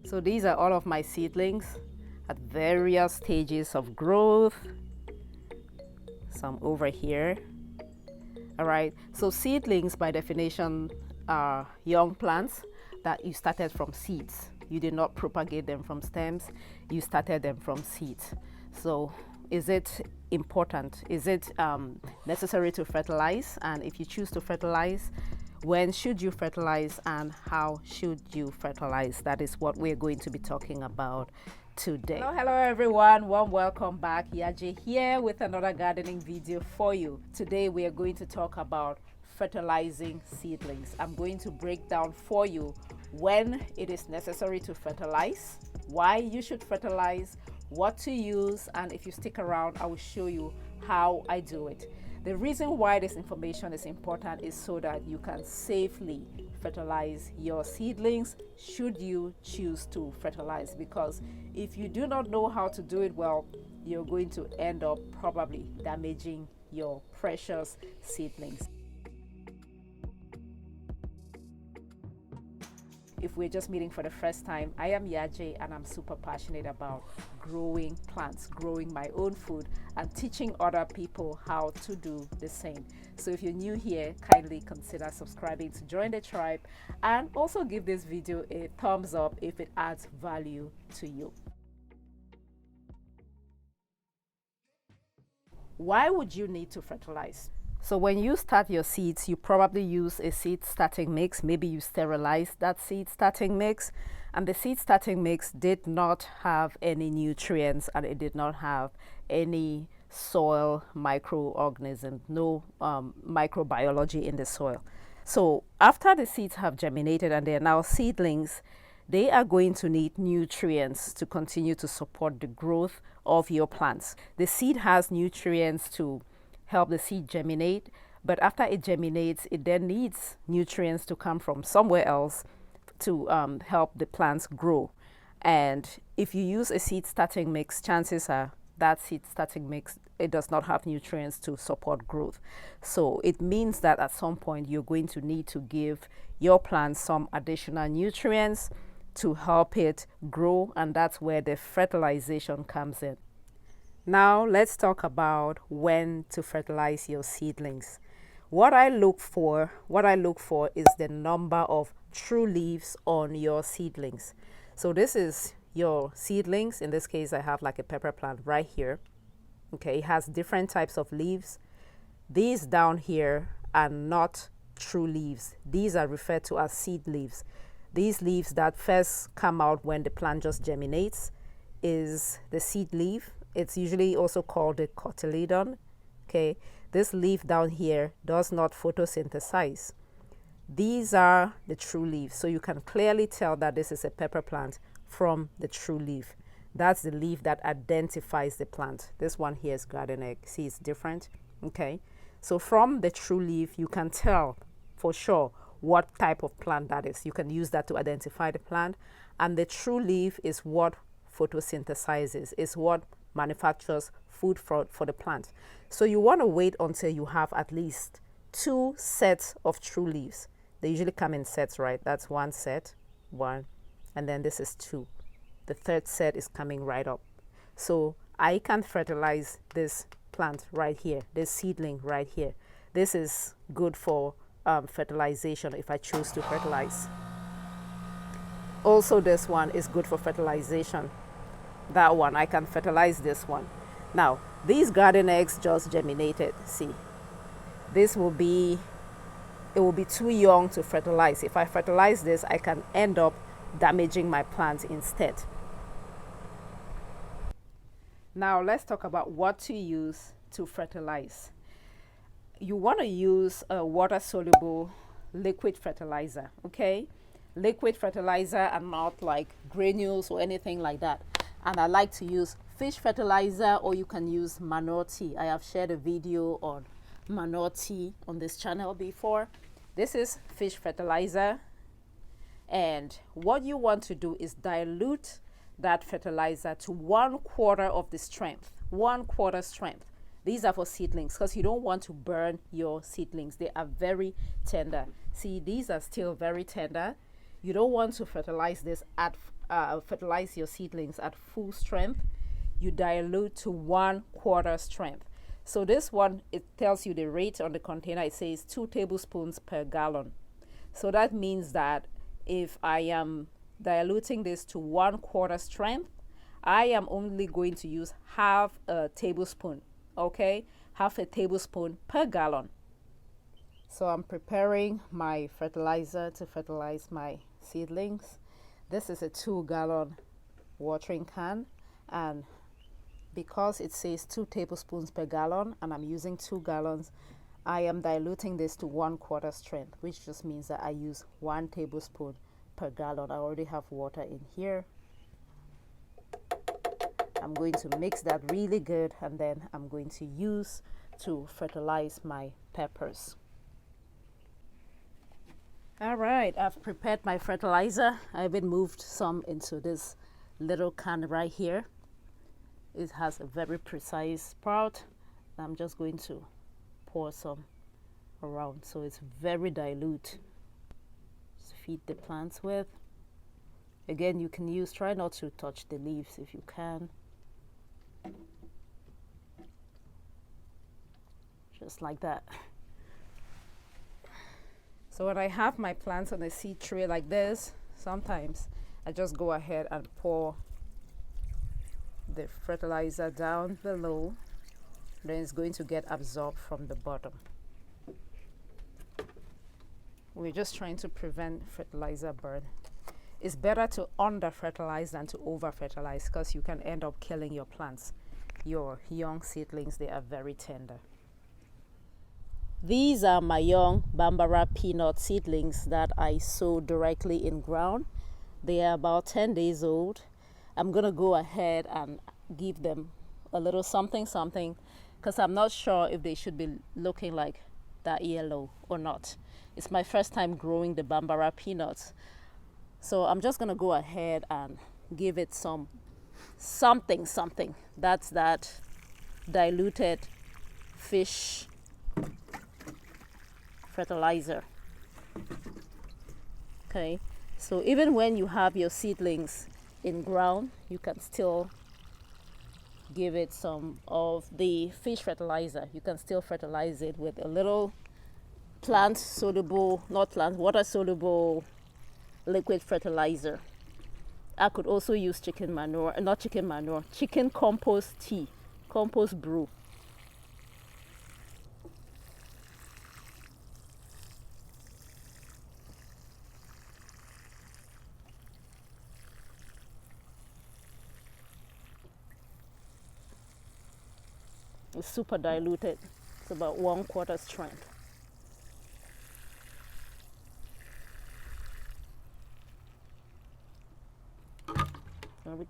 So these are all of my seedlings at various stages of growth. Some over here. All right, so seedlings by definition are young plants that you started from seeds. You did not propagate them from stems, you started them from seeds. So is it important? Is it necessary to fertilize? And if you choose to fertilize, when should you fertilize and how should you fertilize? That is what we're going to be talking about today. Hello everyone, warm welcome back. YAJE here with another gardening video for you. Today we are going to talk about fertilizing seedlings. I'm going to break down for you when it is necessary to fertilize, why you should fertilize, what to use, and if you stick around I will show you how I do it. The reason why this information is important is so that you can safely fertilize your seedlings should you choose to fertilize, because if you do not know how to do it well, you're going to end up probably damaging your precious seedlings. If we're just meeting for the first time, I am YAJE and I'm super passionate about growing plants, growing my own food, and teaching other people how to do the same. So if you're new here, kindly consider subscribing to join the tribe, and also give this video a thumbs up if it adds value to you. Why would you need to fertilize? So when you start your seeds, you probably use a seed starting mix. Maybe you sterilize that seed starting mix, and the seed starting mix did not have any nutrients and it did not have any soil microorganisms, no microbiology in the soil. So after the seeds have germinated and they are now seedlings, they are going to need nutrients to continue to support the growth of your plants. The seed has nutrients to help the seed germinate, but after it germinates, it then needs nutrients to come from somewhere else to help the plants grow. And if you use a seed starting mix, chances are that seed starting mix, it does not have nutrients to support growth. So it means that at some point you're going to need to give your plants some additional nutrients to help it grow, and that's where the fertilization comes in. Now let's talk about when to fertilize your seedlings. What I look for is the number of true leaves on your seedlings. So this is your seedlings. In this case, I have like a pepper plant right here. Okay, it has different types of leaves. These down here are not true leaves. These are referred to as seed leaves. These leaves that first come out when the plant just germinates is the seed leaf. It's usually also called the cotyledon. Okay, this leaf down here does not photosynthesize. These are the true leaves, so you can clearly tell that this is a pepper plant from the true leaf. That's the leaf that identifies the plant. This one here is garden egg. See, it's different. Okay, so from the true leaf you can tell for sure what type of plant that is. You can use that to identify the plant, and the true leaf is what photosynthesizes, is what manufactures food for the plant. So you want to wait until you have at least 2 sets of true leaves. They usually come in sets, right? That's one set, one, and then this is 2. The third set is coming right up. So I can fertilize this plant right here, this seedling right here. This is good for fertilization if I choose to fertilize. Also, this one is good for fertilization. That one, I can fertilize this one. Now, these garden eggs just germinated. See, it will be too young to fertilize. If I fertilize this, I can end up damaging my plant instead. Now, let's talk about what to use to fertilize. You want to use a water-soluble liquid fertilizer, okay? Liquid fertilizer and not like granules or anything like that. And I like to use fish fertilizer, or you can use manure tea. I have shared a video on manure tea on this channel before. This is fish fertilizer, and what you want to do is dilute that fertilizer to 1/4 of the strength. 1/4 strength. These are for seedlings because you don't want to burn your seedlings. They are very tender. See, these are still very tender. You don't want to fertilize this at fertilize your seedlings at full strength, you dilute to 1/4 strength. So this one, it tells you the rate on the container. It says 2 tablespoons per gallon. So that means that if I am diluting this to 1/4 strength, I am only going to use half a tablespoon, okay? Half a tablespoon per gallon. So I'm preparing my fertilizer to fertilize my seedlings. This is a 2-gallon watering can, and because it says 2 tablespoons per gallon and I'm using 2 gallons, I am diluting this to 1/4 strength, which just means that I use 1 tablespoon per gallon. I already have water in here. I'm going to mix that really good, and then I'm going to use to fertilize my peppers. All right, I've prepared my fertilizer. I even moved some into this little can right here. It has a very precise sprout. I'm just going to pour some around so it's very dilute. Just feed the plants with. Again, you can use, try not to touch the leaves if you can. Just like that. So when I have my plants on a seed tray like this, sometimes I just go ahead and pour the fertilizer down below. Then it's going to get absorbed from the bottom. We're just trying to prevent fertilizer burn. It's better to under fertilize than to over fertilize, because you can end up killing your plants. Your young seedlings, they are very tender. These are my young Bambara peanut seedlings that I sowed directly in ground. They are about 10 days old. I'm gonna go ahead and give them a little something because I'm not sure if they should be looking like that yellow or not. It's my first time growing the Bambara peanuts. So I'm just gonna go ahead and give it something. That's that diluted fish fertilizer. Okay, so even when you have your seedlings in ground, you can still give it some of the fish fertilizer. You can still fertilize it with a little water soluble liquid fertilizer. I could also use chicken compost brew. It's super diluted. It's about 1/4 strength.